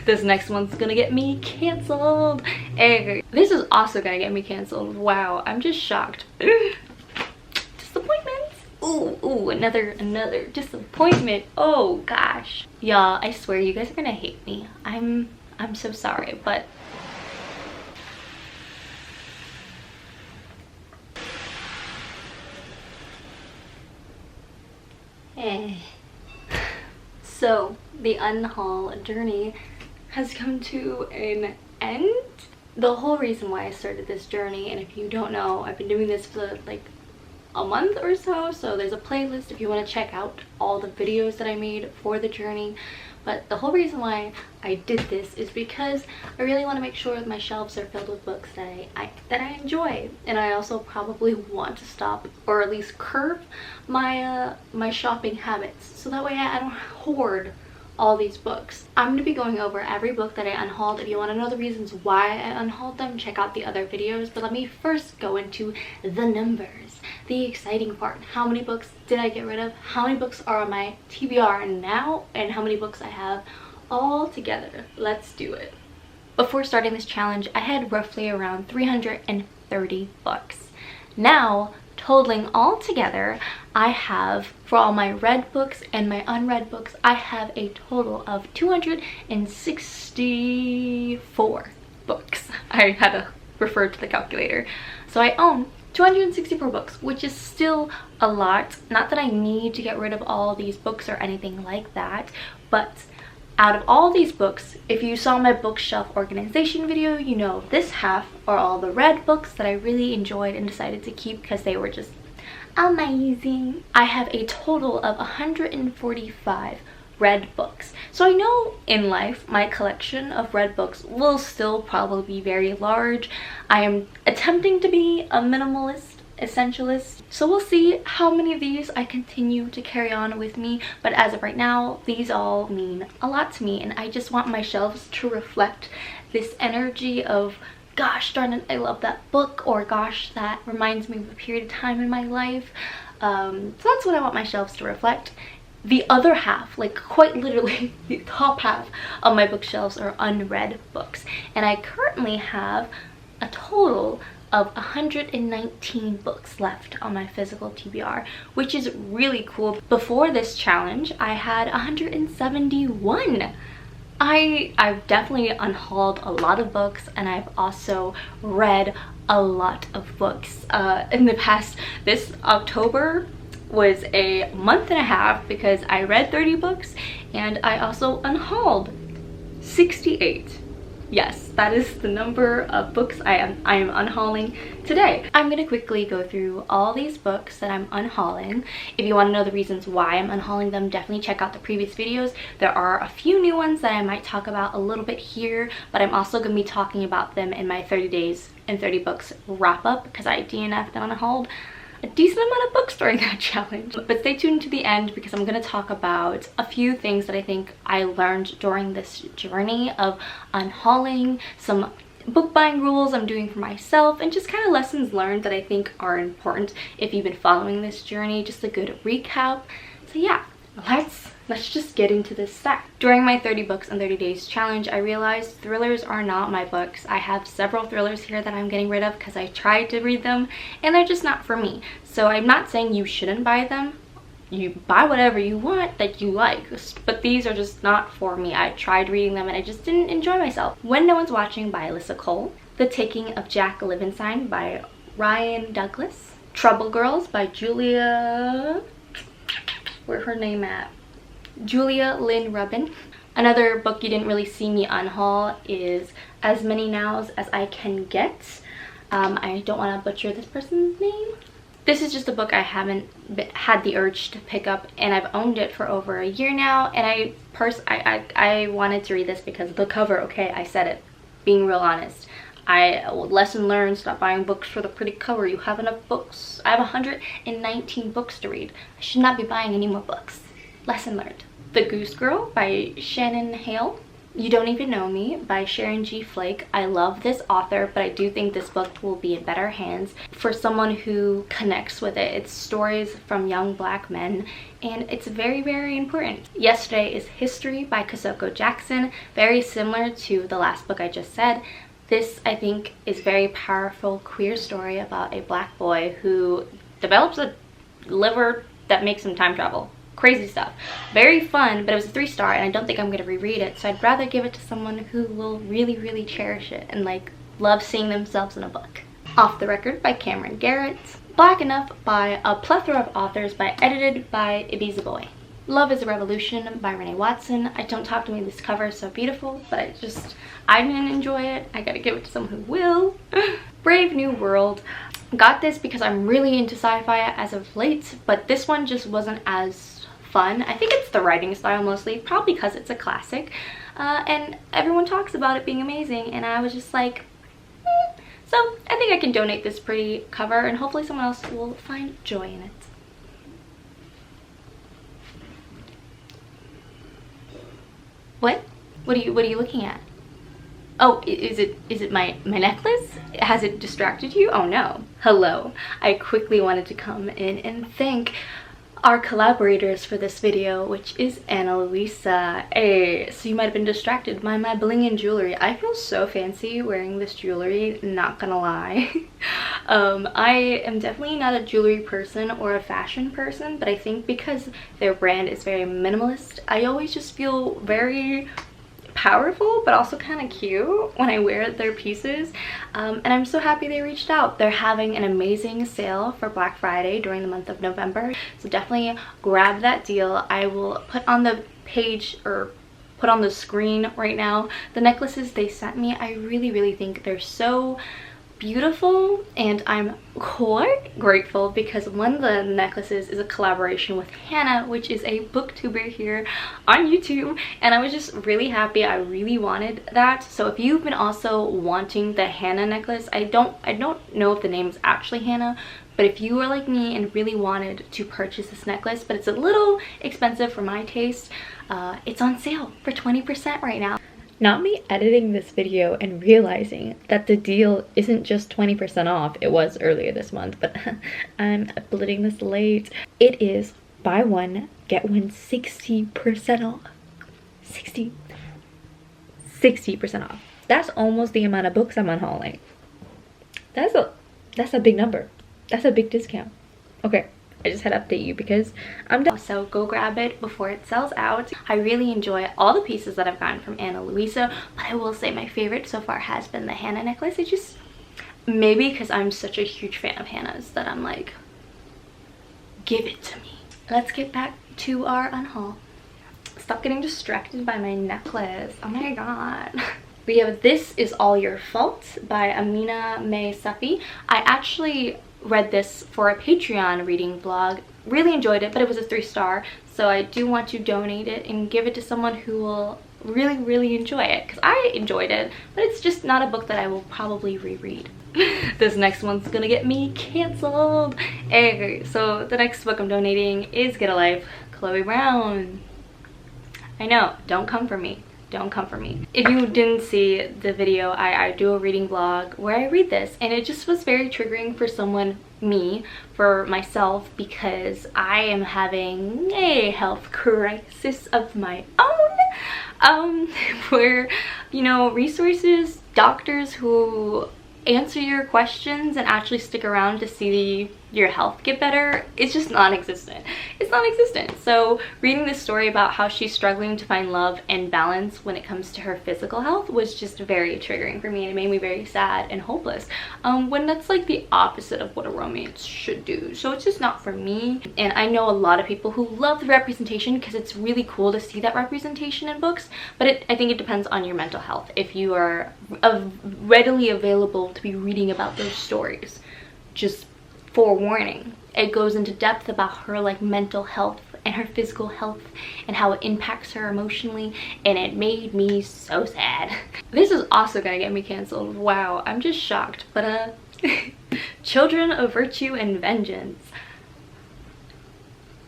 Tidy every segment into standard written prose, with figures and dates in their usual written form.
This next one's gonna get me canceled. Hey, this is also gonna get me canceled. Wow, I'm just shocked. Disappointments. Ooh, another disappointment. Oh gosh. Y'all, I swear you guys are gonna hate me. I'm so sorry, but so the unhaul journey has come to an end. The whole reason why I started this journey, and if you don't know, I've been doing this for like a month or so, so there's a playlist if you want to check out all the videos that I made for the journey. But the whole reason why I did this is because I really want to make sure that my shelves are filled with books that I enjoy, and I also probably want to stop or at least curb my my shopping habits, so that way I don't hoard all these books. I'm going to be going over every book that I unhauled. If you want to know the reasons why I unhauled them, check out the other videos. But let me first go into the numbers, the exciting part. How many books did I get rid of? How many books are on my TBR now? And how many books I have all together? Let's do it. Before starting this challenge, I had roughly around 330 books. Now, totaling all together, I have, for all my read books and my unread books, I have a total of 264 books. I had to refer to the calculator. So I own 264 books, which is still a lot. Not that I need to get rid of all these books or anything like that, but out of all these books, if you saw my bookshelf organization video, you know this half are all the read books that I really enjoyed and decided to keep because they were just amazing. I have a total of 145 read books. So I know in life my collection of read books will still probably be very large. I am attempting to be a minimalist, essentialist, so we'll see how many of these I continue to carry on with me, but as of right now, these all mean a lot to me, and I just want my shelves to reflect this energy of, gosh darn it, I love that book, or gosh, that reminds me of a period of time in my life. So that's what I want my shelves to reflect. The other half, like quite literally the top half of my bookshelves, are unread books, and I currently have a total of 119 books left on my physical TBR, which is really cool. Before this challenge, I had 171. I've definitely unhauled a lot of books, and I've also read a lot of books in the past. This October was a month and a half because I read 30 books and I also unhauled 68. Yes, that is the number of books I am unhauling today. I'm gonna quickly go through all these books that I'm unhauling. If you want to know the reasons why I'm unhauling them, definitely check out the previous videos. There are a few new ones that I might talk about a little bit here, but I'm also gonna be talking about them in my 30 days and 30 books wrap up because I DNF'd and unhauled a decent amount of books during that challenge. But stay tuned to the end because I'm going to talk about a few things that I think I learned during this journey of unhauling, some book buying rules I'm doing for myself, and just kind of lessons learned that I think are important if you've been following this journey. Just a good recap. So yeah, let's just get into this stack. During my 30 books in 30 days challenge, I realized thrillers are not my books. I have several thrillers here that I'm getting rid of because I tried to read them and they're just not for me. So I'm not saying you shouldn't buy them. You buy whatever you want that you like, but these are just not for me. I tried reading them and I just didn't enjoy myself. When No One's Watching by Alyssa Cole, The Taking of Jack Livenstein by Ryan Douglas, Trouble Girls by Julia... where's her name at? Julia Lynn Rubin. Another book you didn't really see me unhaul is As Many Nows as I Can Get. I don't want to butcher this person's name. This is just a book I haven't had the urge to pick up, and I've owned it for over a year now, and I wanted to read this because of the cover. Okay, I said it, being real honest. Lesson learned, stop buying books for the pretty cover. You have enough books. I have 119 books to read. I should not be buying any more books. Lesson learned. The Goose Girl by Shannon Hale. You Don't Even Know Me by Sharon G. Flake. I love this author, but I do think this book will be in better hands for someone who connects with it. It's stories from young black men, and it's very, very important. Yesterday is History by Kosoko Jackson, very similar to the last book I just said. This, I think, is a very powerful queer story about a black boy who develops a liver that makes him time travel. Crazy stuff. Very fun, but it was a 3-star, and I don't think I'm going to reread it, so I'd rather give it to someone who will really, really cherish it and like love seeing themselves in a book. Off the Record by Cameron Garrett. Black Enough by a plethora of authors, edited by Ibiza Boy. Love is a Revolution by Renee Watson. I Don't Talk to Me, this cover is so beautiful, but I didn't enjoy it. I gotta give it to someone who will. Brave New World. Got this because I'm really into sci-fi as of late, but this one just wasn't as fun. I think it's the writing style mostly, probably because it's a classic, and everyone talks about it being amazing, and I was just like, So I think I can donate this pretty cover, and hopefully someone else will find joy in it. What are you looking at? Oh, is it my necklace? Has it distracted you? Oh no. Hello. I quickly wanted to come in and thank our collaborators for this video, which is Ana Luisa. Hey, so you might have been distracted by my bling and jewelry. I feel so fancy wearing this jewelry, not gonna lie. I am definitely not a jewelry person or a fashion person, but I think because their brand is very minimalist, I always just feel very powerful but also kind of cute when I wear their pieces, and I'm so happy they reached out. They're having an amazing sale for Black Friday during the month of November, so definitely grab that deal. I will put on the page or put on the screen right now the necklaces they sent me. I really think they're so beautiful, and I'm quite grateful because one of the necklaces is a collaboration with Hannah, which is a booktuber here on YouTube, and I was just really happy. I really wanted that. So if you've been also wanting the Hannah necklace, I don't know if the name is actually Hannah, but if you were like me and really wanted to purchase this necklace, but it's a little expensive for my taste, it's on sale for 20% right now. Not me editing this video and realizing that the deal isn't just 20% off. It was earlier this month, but I'm uploading this late. It is buy one, get one 60% off. 60% off. That's almost the amount of books I'm unhauling. That's a big number. That's a big discount. Okay. I just had to update you because I'm done. So go grab it before it sells out. I really enjoy all the pieces that I've gotten from Ana Luisa, but I will say my favorite so far has been the Hannah necklace. It just, maybe because I'm such a huge fan of Hannah's that I'm like, give it to me. Let's get back to our unhaul. Stop getting distracted by my necklace. Oh my god. We have This Is All Your Fault by Amina May Safi. I actually read this for a Patreon reading vlog. Really enjoyed it, but it was a 3-star, so I do want to donate it and give it to someone who will really enjoy it, because I enjoyed it, but it's just not a book that I will probably reread. This next one's gonna get me canceled. Okay, so the next book I'm donating is Get a Life, Chloe Brown. I know, don't come for me. Don't come for me. If you didn't see the video, I do a reading vlog where I read this, and it just was very triggering for for myself, because I am having a health crisis of my own, where, you know, resources, doctors who answer your questions and actually stick around to see your health get better, it's just non-existent. It's non-existent. So reading this story about how she's struggling to find love and balance when it comes to her physical health was just very triggering for me, and it made me very sad and hopeless, when that's like the opposite of what a romance should do. So it's just not for me, and I know a lot of people who love the representation because it's really cool to see that representation in books, but I think it depends on your mental health if you are readily available to be reading about those stories. Just forewarning, it goes into depth about her like mental health and her physical health and how it impacts her emotionally, and it made me so sad. This is also gonna get me canceled. Wow, I'm just shocked. But Children of Virtue and Vengeance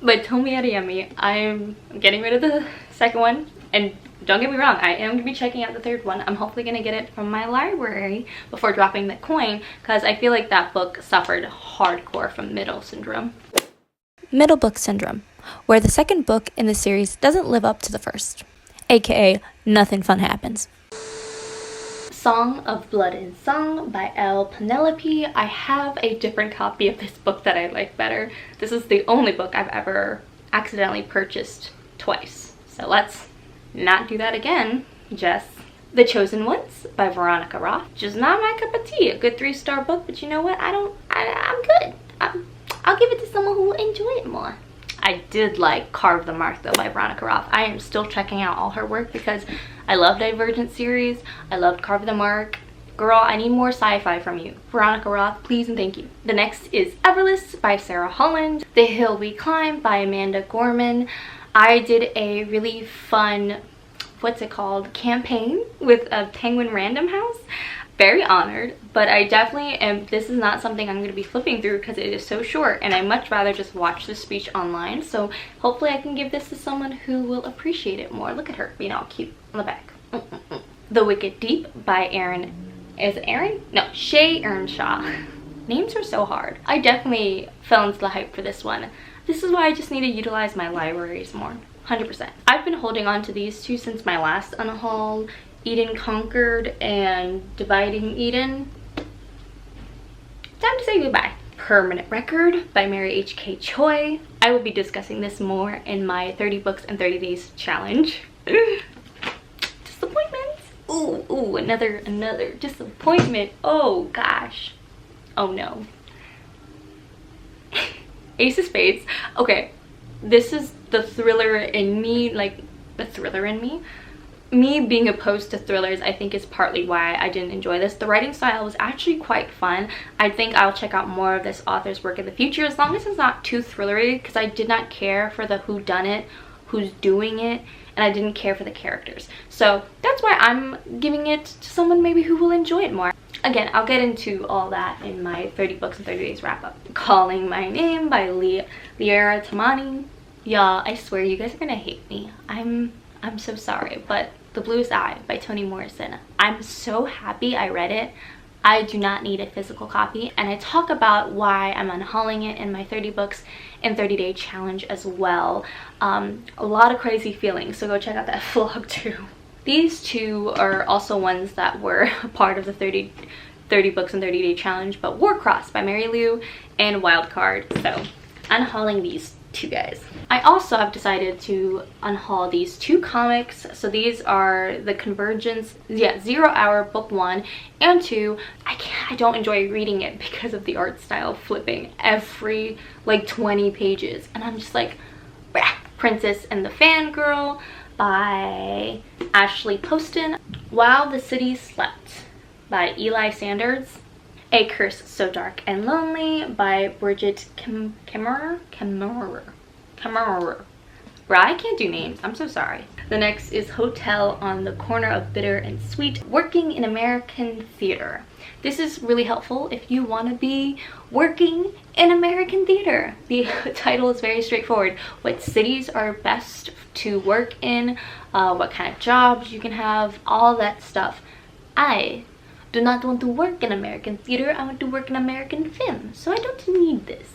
by Tomi Adeyemi. I'm getting rid of the second one and don't get me wrong, I am going to be checking out the third one. I'm hopefully going to get it from my library before dropping the coin, because I feel like that book suffered hardcore from middle syndrome. Middle book syndrome, where the second book in the series doesn't live up to the first, aka nothing fun happens. Song of Blood and Song by L. Penelope. I have a different copy of this book that I like better. This is the only book I've ever accidentally purchased twice. So let's not do that again, Jess. The Chosen Ones by Veronica Roth. Just not my cup of tea. A good 3-star book, but you know what? I'm good. I'll give it to someone who will enjoy it more. I did like Carve the Mark though by Veronica Roth. I am still checking out all her work because I love Divergent series. I loved Carve the Mark. Girl, I need more sci-fi from you. Veronica Roth, please and thank you. The next is Everless by Sarah Holland. The Hill We Climb by Amanda Gorman. I did a really fun, what's it called, campaign with a Penguin Random House. Very honored, but I definitely am, this is not something I'm going to be flipping through because it is so short and I much rather just watch the speech online. So hopefully I can give this to someone who will appreciate it more. Look at her being all cute on the back. The Wicked Deep by Shay Earnshaw. Names are so hard. I definitely fell into the hype for this one. This is why I just need to utilize my libraries more. 100%. I've been holding on to these two since my last unhaul. Eden Conquered and Dividing Eden. Time to say goodbye. Permanent Record by Mary H.K. Choi. I will be discussing this more in my 30 books in 30 days challenge. Disappointments. Ooh, another disappointment. Oh gosh. Oh no. Ace of Spades. Okay, this is the thriller in me, like the thriller in me. Me being opposed to thrillers, I think, is partly why I didn't enjoy this. The writing style was actually quite fun. I think I'll check out more of this author's work in the future, as long as it's not too thrillery, because I did not care for the whodunit, who's doing it, and I didn't care for the characters. So that's why I'm giving it to someone maybe who will enjoy it more. Again, I'll get into all that in my 30 books in 30 days wrap up. Calling My Name by Liara Tamani. Y'all, I swear you guys are gonna hate me. I'm so sorry, but The Bluest Eye by Toni Morrison. I'm so happy I read it. I do not need a physical copy, and I talk about why I'm unhauling it in my 30 books in 30-day challenge as well. A lot of crazy feelings, so go check out that vlog too. These two are also ones that were a part of the 30 books in 30-day challenge, but Warcross by Mary Lou and Wildcard. So unhauling these two guys. I also have decided to unhaul these two comics. So these are the Convergence, 0 Hour book 1 and 2. I don't enjoy reading it because of the art style flipping every like 20 pages, and I'm just like, bah. Princess and the Fangirl by Ashley Poston. While the City Slept by Eli Sanders. A Curse So Dark and Lonely by Bridget Kemmerer. Bro, I can't do names. I'm so sorry. The next is Hotel on the Corner of Bitter and Sweet, Working in American Theater. This is really helpful if you want to be working in American theater. The title is very straightforward. What cities are best to work in, what kind of jobs you can have, all that stuff. I do not want to work in American theater. I want to work in American film, so I don't need this.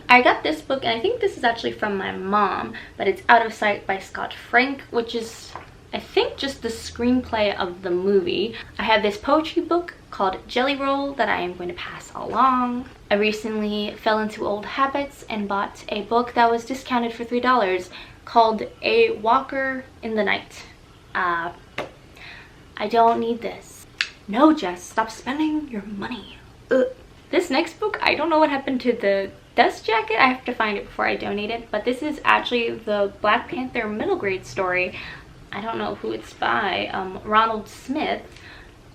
I got this book, and I think this is actually from my mom, but it's Out of Sight by Scott Frank, which is, I think, just the screenplay of the movie. I have this poetry book called Jelly Roll that I am going to pass along. I recently fell into old habits and bought a book that was discounted for $3 called A Walker in the Night. I don't need this. No, Jess, stop spending your money. Ugh. This next book, I don't know what happened to the dust jacket. I have to find it before I donate it, but this is actually the Black Panther middle grade story. I don't know who it's by. Ronald Smith.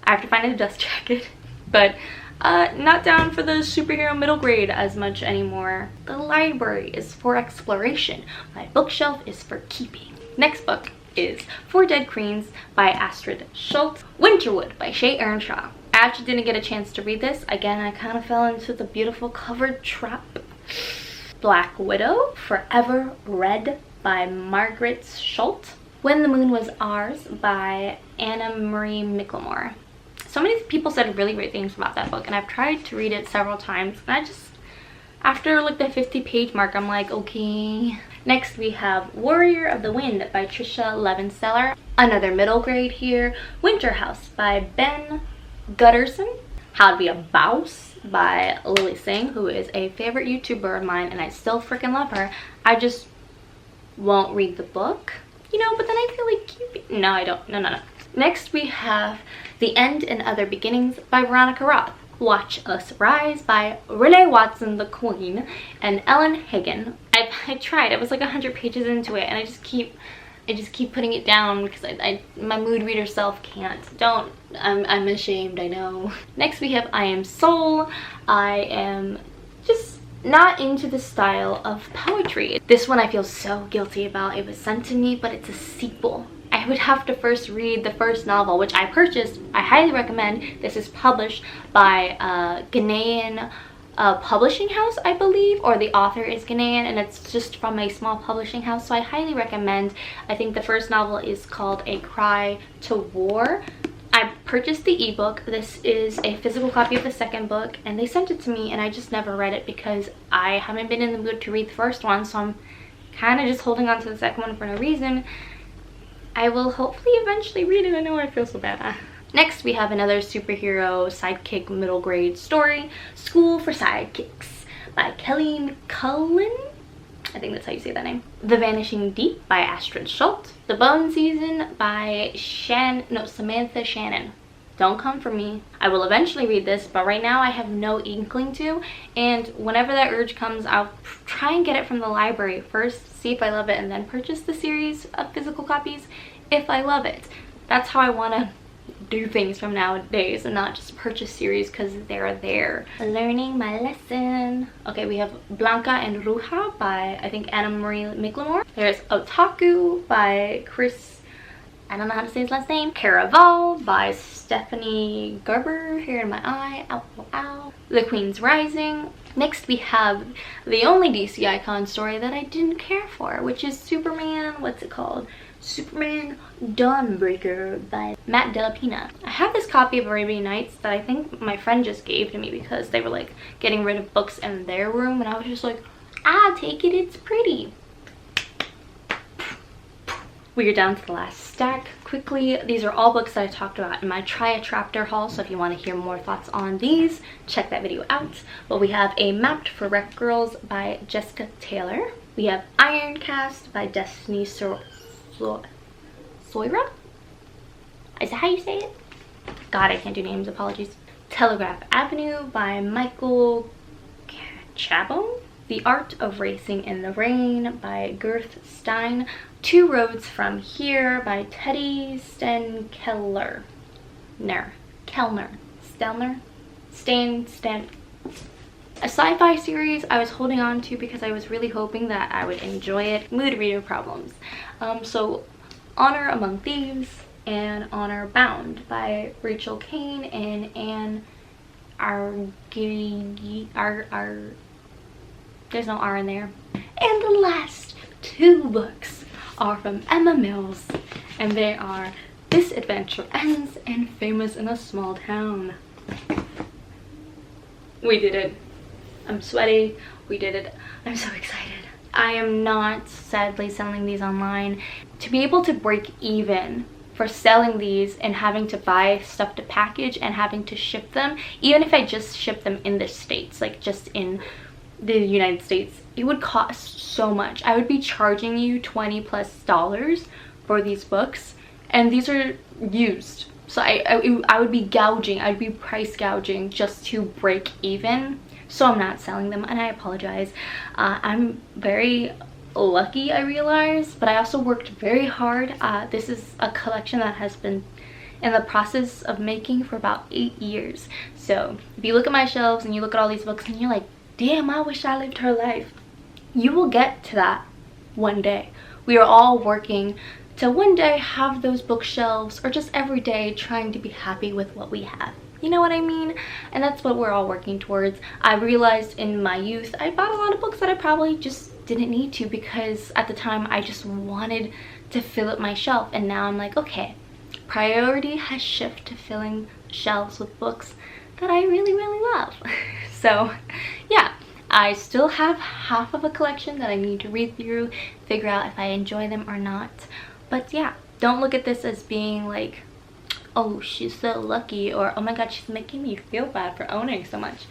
I have to find the dust jacket, but not down for the superhero middle grade as much anymore. The library is for exploration. My bookshelf is for keeping. Next book is Four Dead Queens by Astrid Schultz. Winterwood by Shay Earnshaw. I actually didn't get a chance to read this. Again, I kind of fell into the beautiful covered trap. Black Widow, Forever Red by Margaret Schultz. When the Moon Was Ours by Anna Marie Michelmore. So many people said really great things about that book, and I've tried to read it several times, and I just, after like the 50-page mark, I'm like, okay. Next we have Warrior of the Wind by Trisha Levenseller. Another middle grade here. Winter House by Ben Gutterson. How to Be a Boss by Lily Singh, who is a favorite YouTuber of mine, and I still freaking love her. I just won't read the book, you know, but then I feel like no, I don't. No. Next we have The End and Other Beginnings by Veronica Roth. Watch Us Rise by Renee Watson, the Queen, and Ellen Hagen. I tried. I was like 100 pages into it, and I just keep putting it down because my mood reader self can't. I'm ashamed, I know. Next we have I Am Soul. I am just not into the style of poetry. This one I feel so guilty about. It was sent to me, but it's a sequel. I would have to first read the first novel, which I purchased. I highly recommend. This is published by Ghanaian publishing house, I believe, or the author is Ghanaian, and it's just from a small publishing house, so I highly recommend. I think the first novel is called A Cry to War. I purchased the ebook. This is a physical copy of the second book, and they sent it to me, and I just never read it because I haven't been in the mood to read the first one, so I'm kind of just holding on to the second one for no reason. I will hopefully eventually read it. I know I feel so bad. Next, we have another superhero sidekick middle grade story, School for Sidekicks by Kelly Cullen. I think that's how you say that name. The Vanishing Deep by Astrid Schultz. The Bone Season by Samantha Shannon. Don't come for me. I will eventually read this, but right now I have no inkling to, and whenever that urge comes, I'll try and get it from the library first, see if I love it, and then purchase the series of physical copies if I love it. That's how I want to do things from nowadays, and not just purchase series because they're there. Learning my lesson. Okay, we have Blanca and Ruja by, I think, Anna Marie Michelmore. There's Otaku by Chris, I don't know how to say his last name. Caraval by Stephanie Gerber. Here in my eye. Ow, ow, ow. The Queen's Rising. Next we have the only DC icon story that I didn't care for, which is Superman, what's it called? Superman Dawnbreaker by Matt Delapina. I have this copy of Arabian Nights that I think my friend just gave to me because they were like getting rid of books in their room, and I was just like, I'll take it, it's pretty. We are down to the last stack. Quickly, these are all books that I talked about in my Try a Chapter haul, so if you want to hear more thoughts on these, check that video out. But we have A Mapped for Wreck Girls by Jessica Taylor. We have Iron Cast by Destiny Soira? Is that how you say it? God, I can't do names, apologies. Telegraph Avenue by Michael Chabon. The Art of Racing in the Rain by Girth Stein. Two Roads from Here by Teddy Stenkeller. A sci-fi series I was holding on to because I was really hoping that I would enjoy it. Mood reader problems. So Honor Among Thieves and Honor Bound by Rachel Kane and Anne there's no R in there. And the last two books are from Emma Mills, and they are This Adventure Ends and Famous in a Small Town. We did it. I'm sweaty. We did it. I'm so excited. I am not sadly selling these online. To be able to break even for selling these and having to buy stuff to package and having to ship them, even if I just ship them in the States, like just in the United States, it would cost so much. I would be charging you $20+ for these books, and these are used. So I would be gouging, I'd be price gouging just to break even. So I'm not selling them, and I apologize. I'm very lucky, I realize, but I also worked very hard. This is a collection that has been in the process of making for about 8 years. So if you look at my shelves and you look at all these books and you're like, damn, I wish I lived her life, you will get to that one day. We are all working to one day have those bookshelves, or just every day trying to be happy with what we have. You know what I mean? And that's what we're all working towards. I realized in my youth, I bought a lot of books that I probably just didn't need to, because at the time I just wanted to fill up my shelf. And now I'm like, okay, priority has shifted to filling shelves with books that I really, really love. So yeah, I still have half of a collection that I need to read through, figure out if I enjoy them or not. But yeah, don't look at this as being like, oh, she's so lucky, or oh my god, she's making me feel bad for owning so much.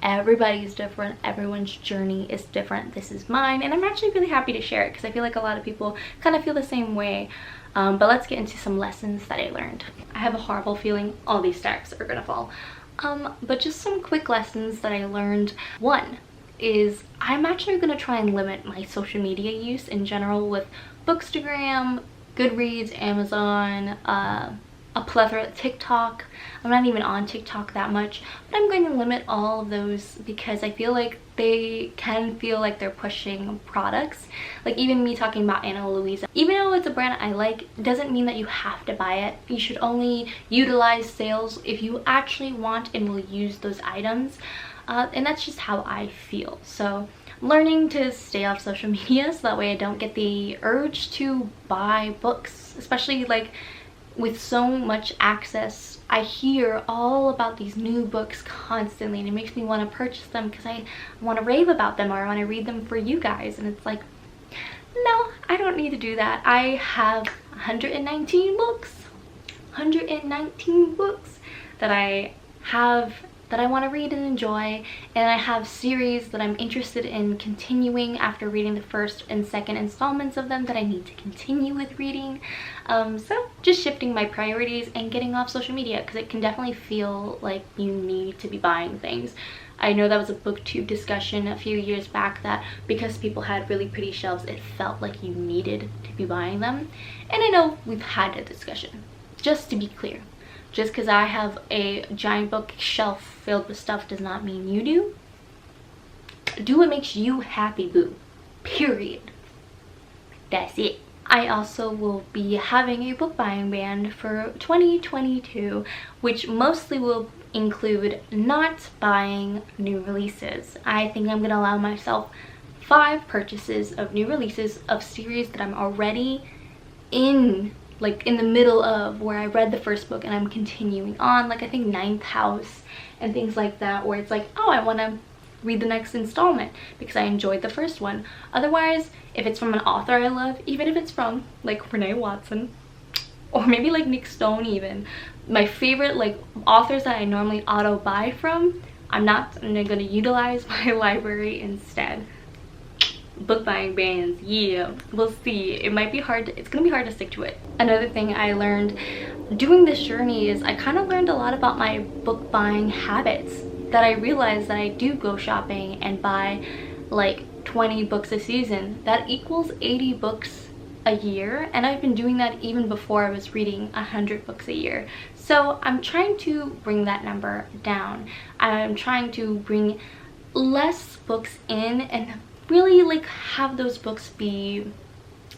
Everybody's different. Everyone's journey is different. This is mine, and I'm actually really happy to share it because I feel like a lot of people kind of feel the same way. But let's get into some lessons that I learned. I have a horrible feeling all these stacks are gonna fall. But just some quick lessons that I learned. One is I'm actually gonna try and limit my social media use in general with Bookstagram, Goodreads, Amazon, a plethora of TikTok. I'm not even on TikTok that much, but I'm going to limit all of those because I feel like they can feel like they're pushing products. Like even me talking about Anna Louisa, even though it's a brand I like, doesn't mean that you have to buy it. You should only utilize sales if you actually want and will use those items. And that's just how I feel. So learning to stay off social media so that way I don't get the urge to buy books, especially like with so much access. I hear all about these new books constantly and it makes me want to purchase them because I want to rave about them or I want to read them for you guys, and it's like, no, I don't need to do that. I have 119 books that I have that I want to read and enjoy, and I have series that I'm interested in continuing after reading the first and second installments of them that I need to continue with reading. So just shifting my priorities and getting off social media because it can definitely feel like you need to be buying things. I know that was a booktube discussion a few years back that because people had really pretty shelves, it felt like you needed to be buying them. And I know we've had a discussion. Just to be clear, just because I have a giant bookshelf filled with stuff does not mean you do. Do what makes you happy, boo. Period. That's it. I also will be having a book buying ban for 2022, which mostly will include not buying new releases. I think I'm going to allow myself 5 purchases of new releases of series that I'm already in, like in the middle of, where I read the first book and I'm continuing on, like I think Ninth House and things like that, where it's like, oh, I want to read the next installment because I enjoyed the first one. Otherwise, if it's from an author I love, even if it's from like Renee Watson or maybe like Nick Stone, even my favorite like authors that I normally auto buy from, I'm going to utilize my library instead. Book buying bans, yeah, we'll see. It might be hard, it's gonna be hard to stick to it. Another thing I learned doing this journey is I kind of learned a lot about my book buying habits, that I realized that I do go shopping and buy like 20 books a season. That equals 80 books a year, and I've been doing that even before I was reading 100 books a year. So I'm trying to bring that number down. I'm trying to bring less books in and really like have those books be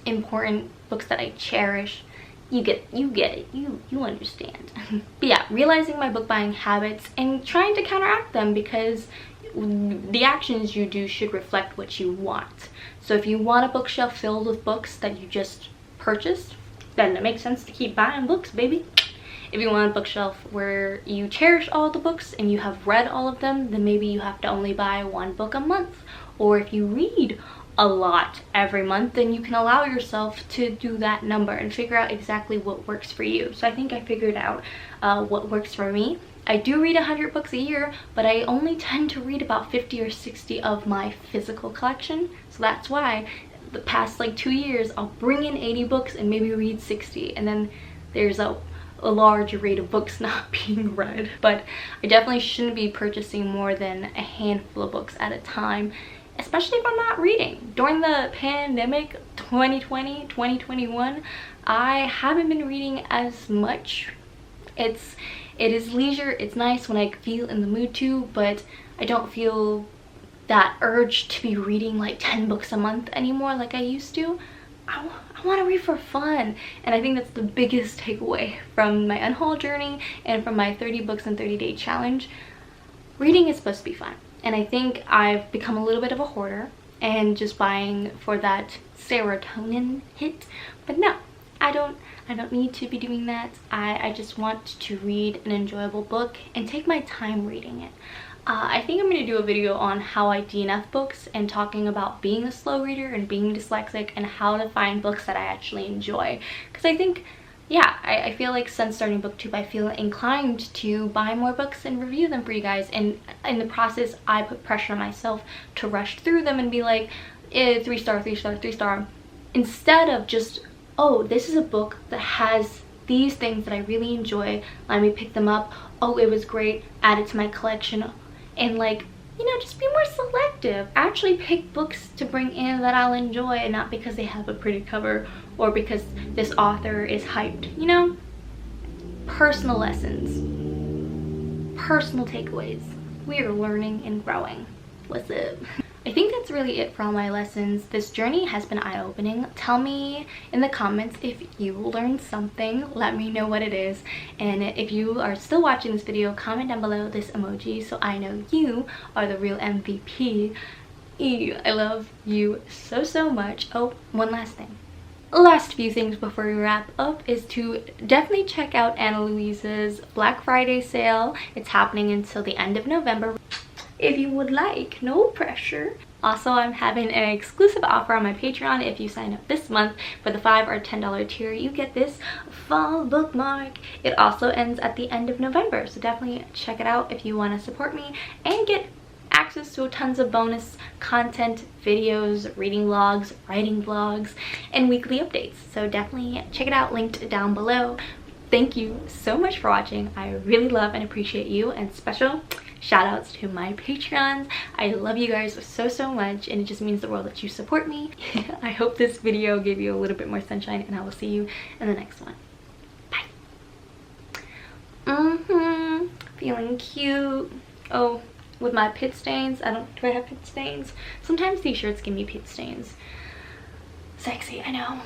important books that I cherish. You get it, you understand. But yeah, realizing my book buying habits and trying to counteract them, because the actions you do should reflect what you want. So if you want a bookshelf filled with books that you just purchased, then it makes sense to keep buying books, baby. If you want a bookshelf where you cherish all the books and you have read all of them, then maybe you have to only buy 1 book a month. Or if you read a lot every month, then you can allow yourself to do that number and figure out exactly what works for you. So I think I figured out what works for me. I do read 100 books a year, but I only tend to read about 50 or 60 of my physical collection. So that's why the past like 2 years, I'll bring in 80 books and maybe read 60. And then there's a large rate of books not being read. But I definitely shouldn't be purchasing more than a handful of books at a time, especially if I'm not reading. During the pandemic, 2020, 2021, I haven't been reading as much. It is leisure, it's nice when I feel in the mood to, but I don't feel that urge to be reading like 10 books a month anymore like I used to. I want to read for fun, and I think that's the biggest takeaway from my unhaul journey and from my 30 books in 30-day challenge. Reading is supposed to be fun, and I think I've become a little bit of a hoarder. and just buying for that serotonin hit. But no, I don't need to be doing that. I just want to read an enjoyable book and take my time reading it. I think I'm going to do a video on how I DNF books and talking about being a slow reader and being dyslexic and how to find books that I actually enjoy. Because I think, yeah, I feel like since starting booktube, I feel inclined to buy more books and review them for you guys. And in the process, I put pressure on myself to rush through them and be like, 3 star, 3 star, 3 star. Instead of just, oh, this is a book that has these things that I really enjoy. Let me pick them up. Oh, it was great. Add it to my collection. And like, you know, just be more selective. Actually pick books to bring in that I'll enjoy, and not because they have a pretty cover or because this author is hyped, you know? Personal lessons, personal takeaways. We are learning and growing. What's up? I think that's really it for all my lessons. This journey has been eye-opening. Tell me in the comments if you learned something. Let me know what it is. And if you are still watching this video, comment down below this emoji so I know you are the real MVP. I love you so, so much. Oh, one last thing. Last few things before we wrap up is to definitely check out Anna Louise's Black Friday sale. It's happening until the end of November. If you would like, no pressure. Also, I'm having an exclusive offer on my Patreon. If you sign up this month for the $5 or $10 tier, you get this fall bookmark. It also ends at the end of November, so definitely check it out if you want to support me and get access to tons of bonus content, videos, reading vlogs, writing vlogs, and weekly updates. So definitely check it out, linked down below. Thank you so much for watching. I really love and appreciate you, and special shout outs to my Patreons. I love you guys so, so much, and it just means the world that you support me. I hope this video gave you a little bit more sunshine, and I will see you in the next one. Bye. Feeling cute. Oh, with my pit stains. Do I have pit stains? Sometimes these shirts give me pit stains. Sexy, I know.